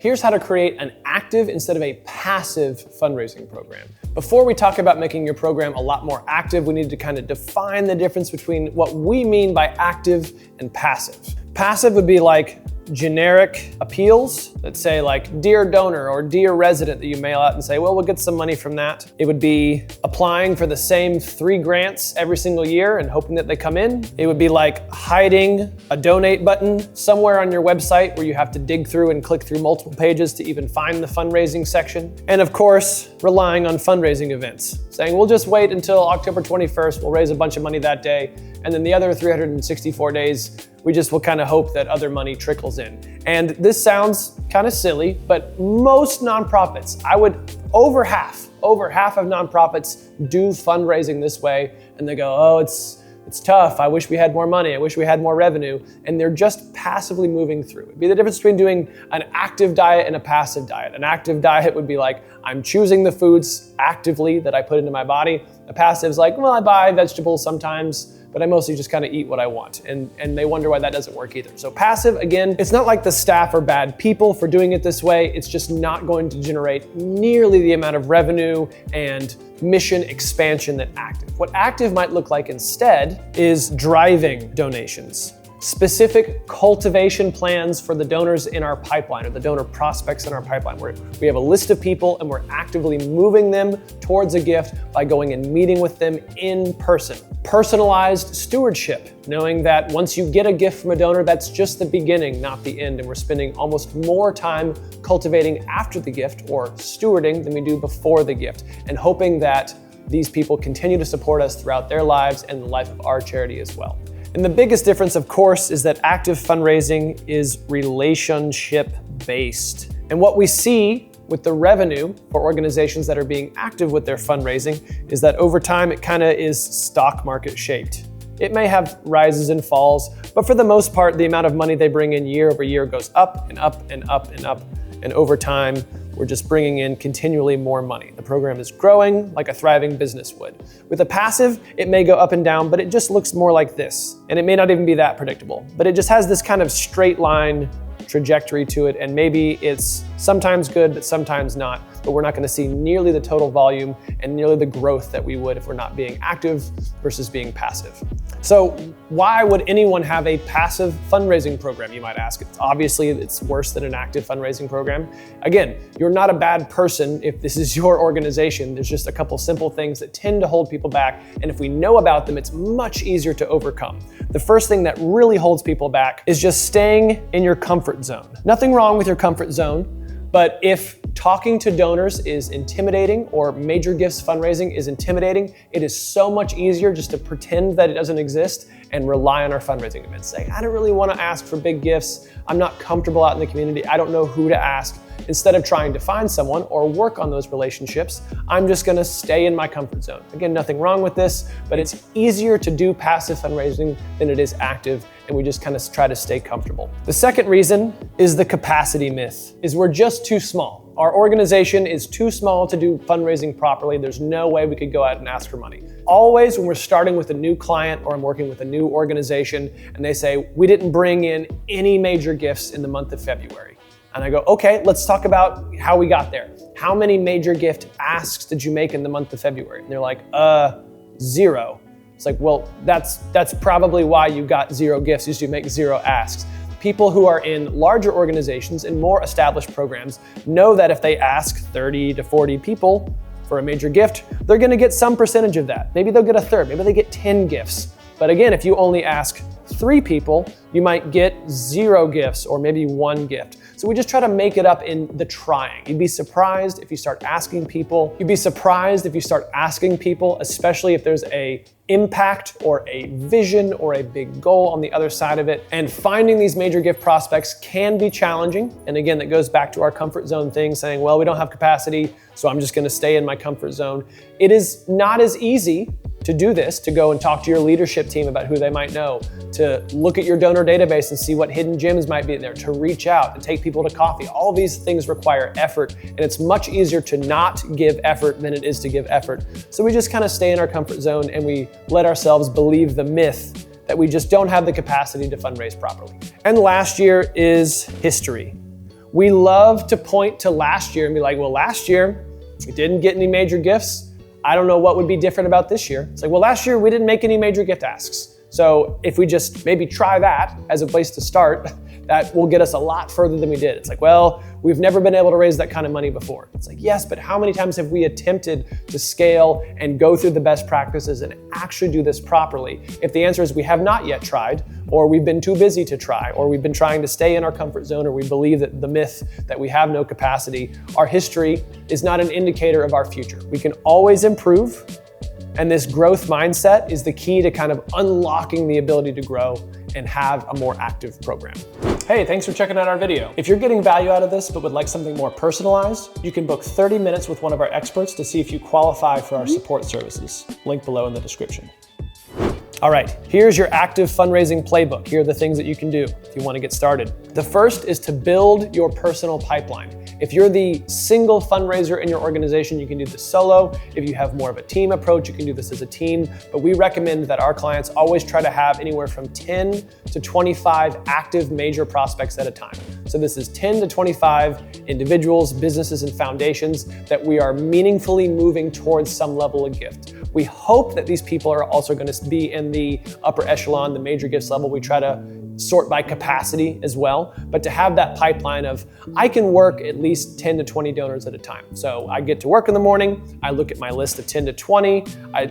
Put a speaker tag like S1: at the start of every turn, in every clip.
S1: Here's how to create an active instead of a passive fundraising program. Before we talk about making your program a lot more active, we need to kind of define the difference between what we mean by active and passive. Passive would be like generic appeals that say like, dear donor or dear resident, that you mail out and say, well, we'll get some money from that. It would be applying for the same 3 grants every single year and hoping that they come in. It would be like hiding a donate button somewhere on your website where you have to dig through and click through multiple pages to even find the fundraising section. And of course, relying on fundraising events, saying we'll just wait until October 21st, we'll raise a bunch of money that day, and then the other 364 days, we just will kind of hope that other money trickles in. And this sounds kind of silly, but most nonprofits, over half of nonprofits do fundraising this way, and they go, oh, it's tough. I wish we had more money. I wish we had more revenue. And they're just passively moving through. It'd be the difference between doing an active diet and a passive diet. An active diet would be like, I'm choosing the foods actively that I put into my body. A passive is like, well, I buy vegetables sometimes, but I mostly just kind of eat what I want. And they wonder why that doesn't work either. So passive, again, it's not like the staff are bad people for doing it this way. It's just not going to generate nearly the amount of revenue and mission expansion that active. What active might look like instead is driving donations. Specific cultivation plans for the donors in our pipeline or the donor prospects in our pipeline, where we have a list of people and we're actively moving them towards a gift by going and meeting with them in person. Personalized stewardship, knowing that once you get a gift from a donor, that's just the beginning, not the end, and we're spending almost more time cultivating after the gift or stewarding than we do before the gift, and hoping that these people continue to support us throughout their lives and the life of our charity as well. And the biggest difference, of course, is that active fundraising is relationship-based. And what we see with the revenue for organizations that are being active with their fundraising is that over time, it kind of is stock market shaped. It may have rises and falls, but for the most part, the amount of money they bring in year over year goes up and up and up and up. And over time, we're just bringing in continually more money. The program is growing like a thriving business would. With a passive, it may go up and down, but it just looks more like this. And it may not even be that predictable, but it just has this kind of straight line trajectory to it, and maybe it's sometimes good, but sometimes not. But we're not going to see nearly the total volume and nearly the growth that we would if we're not being active versus being passive. So why would anyone have a passive fundraising program, you might ask? Obviously, it's worse than an active fundraising program. Again, you're not a bad person if this is your organization. There's just a couple simple things that tend to hold people back, and if we know about them, it's much easier to overcome. The first thing that really holds people back is just staying in your comfort zone. Nothing wrong with your comfort zone, but if talking to donors is intimidating or major gifts fundraising is intimidating, it is so much easier just to pretend that it doesn't exist and rely on our fundraising events. Say, I don't really want to ask for big gifts. I'm not comfortable out in the community. I don't know who to ask. Instead of trying to find someone or work on those relationships, I'm just going to stay in my comfort zone. Again, nothing wrong with this, but it's easier to do passive fundraising than it is active, and we just kind of try to stay comfortable. The second reason is the capacity myth, is we're just too small. Our organization is too small to do fundraising properly. There's no way we could go out and ask for money. Always when we're starting with a new client or I'm working with a new organization and they say, we didn't bring in any major gifts in the month of February. And I go, okay, let's talk about how we got there. How many major gift asks did you make in the month of February? And they're like, 0. It's like, well, that's probably why you got 0 gifts, is you make 0 asks. People who are in larger organizations and more established programs know that if they ask 30 to 40 people for a major gift, they're gonna get some percentage of that. Maybe they'll get a third, maybe they get 10 gifts. But again, if you only ask 3 people, you might get 0 gifts or maybe 1 gift. So we just try to make it up in the trying. You'd be surprised if you start asking people. You'd be surprised if you start asking people, especially if there's a impact or a vision or a big goal on the other side of it. And finding these major gift prospects can be challenging. And again, that goes back to our comfort zone thing, saying, well, we don't have capacity, so I'm just gonna stay in my comfort zone. It is not as easy to do this, to go and talk to your leadership team about who they might know, to look at your donor database and see what hidden gems might be in there, to reach out and take people to coffee. All these things require effort, and it's much easier to not give effort than it is to give effort. So we just kind of stay in our comfort zone and we let ourselves believe the myth that we just don't have the capacity to fundraise properly. And last year is history. We love to point to last year and be like, well, last year we didn't get any major gifts. I don't know what would be different about this year. It's like, well, last year we didn't make any major gift asks. So if we just maybe try that as a place to start, that will get us a lot further than we did. It's like, well, we've never been able to raise that kind of money before. It's like, yes, but how many times have we attempted to scale and go through the best practices and actually do this properly? If the answer is we have not yet tried, or we've been too busy to try, or we've been trying to stay in our comfort zone, or we believe that the myth that we have no capacity, our history is not an indicator of our future. We can always improve, and this growth mindset is the key to kind of unlocking the ability to grow and have a more active program. Hey, thanks for checking out our video. If you're getting value out of this but would like something more personalized, you can book 30 minutes with one of our experts to see if you qualify for our support services. Link below in the description. All right, here's your active fundraising playbook. Here are the things that you can do if you want to get started. The first is to build your personal pipeline. If you're the single fundraiser in your organization, you can do this solo. If you have more of a team approach, you can do this as a team. But we recommend that our clients always try to have anywhere from 10 to 25 active major prospects at a time. So this is 10 to 25 individuals, businesses, and foundations that we are meaningfully moving towards some level of gift. We hope that these people are also going to be in the upper echelon, the major gifts level. We try to sort by capacity as well, but to have that pipeline of, I can work at least 10 to 20 donors at a time. So I get to work in the morning, I look at my list of 10 to 20,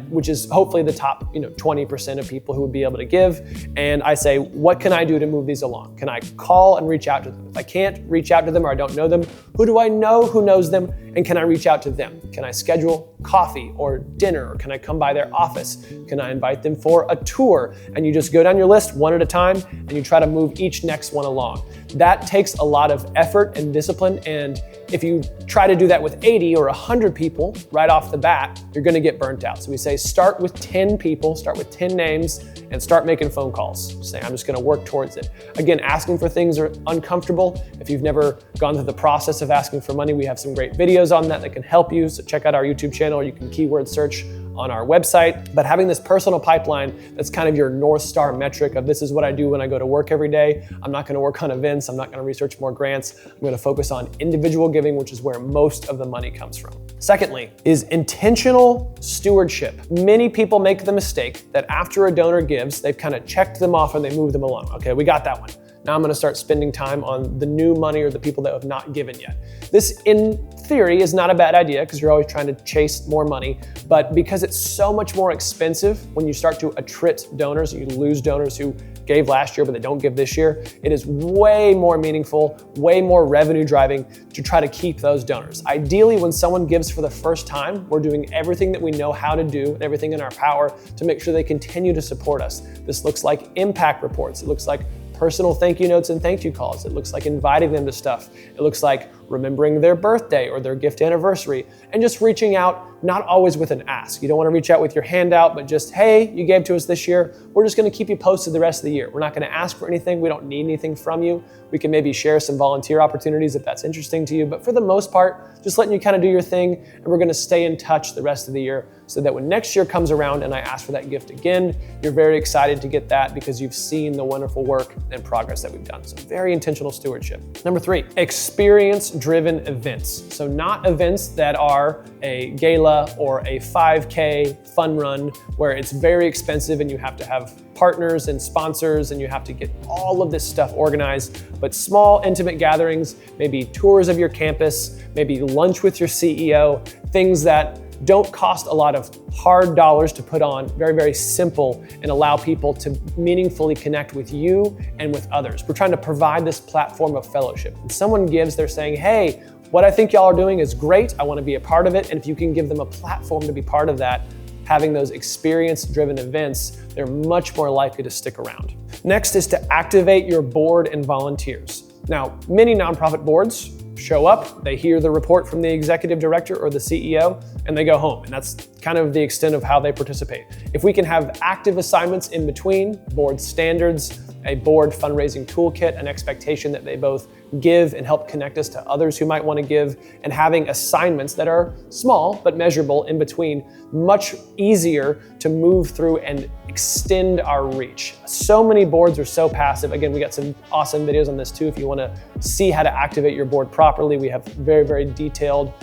S1: which is hopefully the top 20% of people who would be able to give, and I say, what can I do to move these along? Can I call and reach out to them? If I can't reach out to them or I don't know them, who do I know who knows them, and can I reach out to them? Can I schedule coffee or dinner, or can I come by their office? Can I invite them for a tour? And you just go down your list one at a time and you try to move each next one along. That takes a lot of effort and discipline, and if you try to do that with 80 or 100 people right off the bat, you're gonna get burnt out. So we say start with 10 people, start with 10 names, and start making phone calls. Say, I'm just gonna work towards it. Again, asking for things are uncomfortable. If you've never gone through the process of asking for money, we have some great videos on that can help you. So check out our YouTube channel, you can keyword search on our website. But having this personal pipeline, that's kind of your North Star metric of, this is what I do when I go to work every day. I'm not gonna work on events, I'm not gonna research more grants. I'm gonna focus on individual giving, which is where most of the money comes from. Secondly, is intentional stewardship. Many people make the mistake that after a donor gives, they've kind of checked them off and they move them along. Okay, we got that one. Now I'm gonna start spending time on the new money or the people that have not given yet. This, in theory, is not a bad idea because you're always trying to chase more money, but because it's so much more expensive when you start to attrit donors, you lose donors who gave last year but they don't give this year, it is way more meaningful, way more revenue driving to try to keep those donors. Ideally, when someone gives for the first time, we're doing everything that we know how to do and everything in our power to make sure they continue to support us. This looks like impact reports. It looks like personal thank you notes and thank you calls. It looks like inviting them to stuff. It looks like remembering their birthday or their gift anniversary, and just reaching out, not always with an ask. You don't want to reach out with your hand out, but just, hey, you gave to us this year. We're just going to keep you posted the rest of the year. We're not going to ask for anything. We don't need anything from you. We can maybe share some volunteer opportunities if that's interesting to you. But for the most part, just letting you kind of do your thing, and we're going to stay in touch the rest of the year so that when next year comes around and I ask for that gift again, you're very excited to get that because you've seen the wonderful work and progress that we've done. So very intentional stewardship. Number 3, experience-driven events. So not events that are a gala or a 5K fun run where it's very expensive and you have to have partners and sponsors and you have to get all of this stuff organized, but small, intimate gatherings, maybe tours of your campus, maybe lunch with your CEO, things that don't cost a lot of hard dollars to put on, very, very simple, and allow people to meaningfully connect with you and with others. We're trying to provide this platform of fellowship. When someone gives, they're saying, hey, what I think y'all are doing is great. I want to be a part of it. And if you can give them a platform to be part of that, having those experience-driven events, they're much more likely to stick around. Next is to activate your board and volunteers. Now, many nonprofit boards show up, they hear the report from the executive director or the CEO, and they go home. And that's kind of the extent of how they participate. If we can have active assignments in between, board standards, a board fundraising toolkit, an expectation that they both give and help connect us to others who might want to give, and having assignments that are small but measurable in between, much easier to move through and extend our reach. So many boards are so passive. Again, we got some awesome videos on this too. If you want to see how to activate your board properly, we have very, very detailed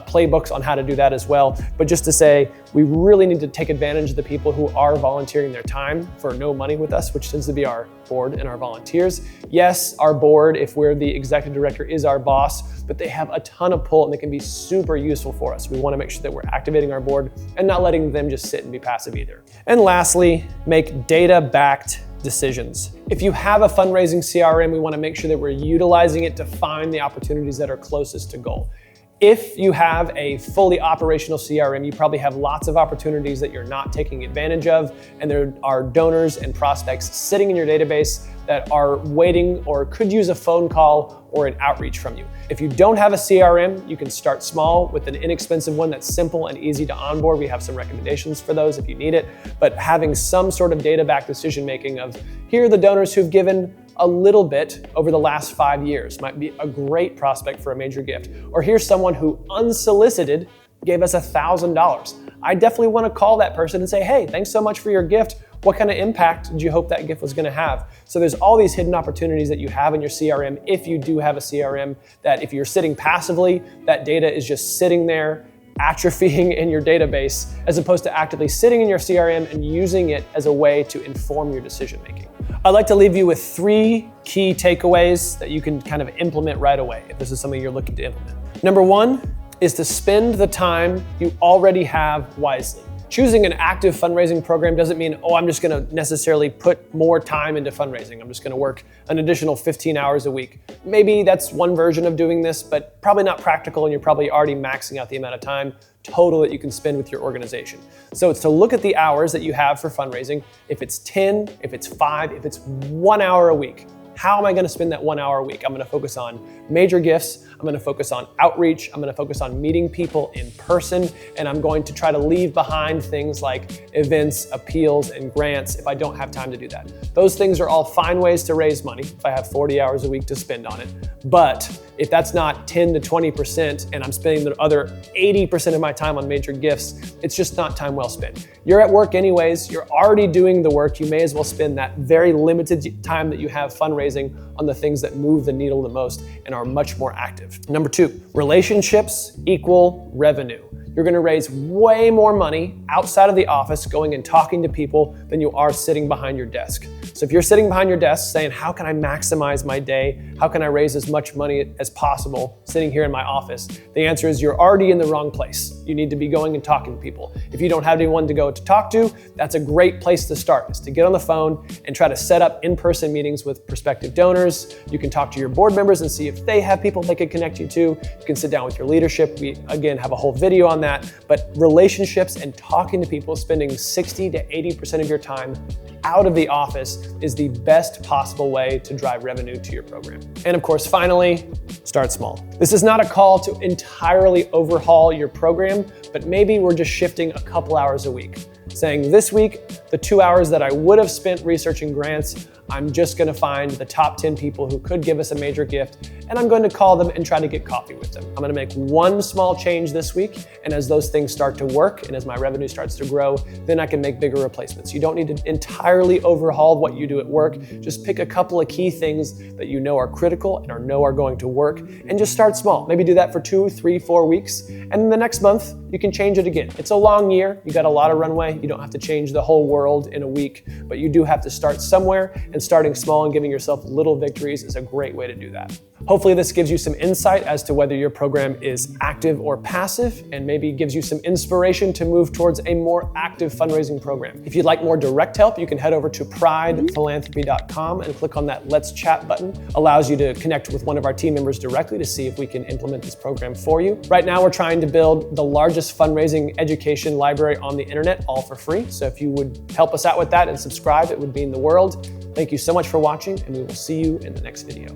S1: playbooks on how to do that as well. But just to say, we really need to take advantage of the people who are volunteering their time for no money with us, which tends to be our board and our volunteers. Yes, our board, if we're the executive director, is our boss, but they have a ton of pull and they can be super useful for us. We want to make sure that we're activating our board and not letting them just sit and be passive either. And lastly, make data-backed decisions. If you have a fundraising CRM, we want to make sure that we're utilizing it to find the opportunities that are closest to goal. If you have a fully operational CRM, you probably have lots of opportunities that you're not taking advantage of, and there are donors and prospects sitting in your database that are waiting or could use a phone call or an outreach from you. If you don't have a CRM, you can start small with an inexpensive one that's simple and easy to onboard. We have some recommendations for those if you need it, but having some sort of data-backed decision-making of here are the donors who've given a little bit over the last 5 years might be a great prospect for a major gift. Or here's someone who unsolicited gave us $1,000. I definitely want to call that person and say, hey, thanks so much for your gift. What kind of impact did you hope that gift was going to have? So there's all these hidden opportunities that you have in your CRM if you do have a CRM, that if you're sitting passively, that data is just sitting there atrophying in your database, as opposed to actively sitting in your CRM and using it as a way to inform your decision making. I'd like to leave you with 3 key takeaways that you can kind of implement right away if this is something you're looking to implement. Number 1 is to spend the time you already have wisely. Choosing an active fundraising program doesn't mean, oh, I'm just gonna necessarily put more time into fundraising. I'm just gonna work an additional 15 hours a week. Maybe that's one version of doing this, but probably not practical, and you're probably already maxing out the amount of time total that you can spend with your organization. So it's to look at the hours that you have for fundraising. If it's 10, if it's 5, if it's 1 hour a week, how am I gonna spend that 1 hour a week? I'm gonna focus on major gifts, I'm gonna focus on outreach, I'm gonna focus on meeting people in person, and I'm going to try to leave behind things like events, appeals, and grants if I don't have time to do that. Those things are all fine ways to raise money if I have 40 hours a week to spend on it. But if that's not 10 to 20% and I'm spending the other 80% of my time on major gifts, it's just not time well spent. You're at work anyways, you're already doing the work, you may as well spend that very limited time that you have fundraising on the things that move the needle the most and are much more active. Number 2, relationships equal revenue. You're gonna raise way more money outside of the office going and talking to people than you are sitting behind your desk. So if you're sitting behind your desk saying, how can I maximize my day? How can I raise as much money as possible sitting here in my office? The answer is you're already in the wrong place. You need to be going and talking to people. If you don't have anyone to go to talk to, that's a great place to start, is to get on the phone and try to set up in-person meetings with prospective donors. You can talk to your board members and see if they have people they could connect you to. You can sit down with your leadership. We, again, have a whole video on that. But relationships and talking to people, spending 60 to 80% of your time out of the office is the best possible way to drive revenue to your program. And of course, finally, start small. This is not a call to entirely overhaul your program, but maybe we're just shifting a couple hours a week. Saying this week, the 2 hours that I would have spent researching grants, I'm just gonna find the top 10 people who could give us a major gift, and I'm going to call them and try to get coffee with them. I'm gonna make one small change this week, and as those things start to work and as my revenue starts to grow, then I can make bigger replacements. You don't need to entirely overhaul what you do at work. Just pick a couple of key things that you know are critical and know are going to work, and just start small. Maybe do that for 2, 3, 4 weeks, and then the next month, you can change it again. It's a long year, you got a lot of runway, you don't have to change the whole world in a week, but you do have to start somewhere, and starting small and giving yourself little victories is a great way to do that. Hopefully this gives you some insight as to whether your program is active or passive, and maybe gives you some inspiration to move towards a more active fundraising program. If you'd like more direct help, you can head over to pridephilanthropy.com and click on that Let's Chat button. Allows you to connect with one of our team members directly to see if we can implement this program for you. Right now, we're trying to build the largest fundraising education library on the internet, all for free. So if you would help us out with that and subscribe, it would mean the world. Thank you so much for watching, and we will see you in the next video.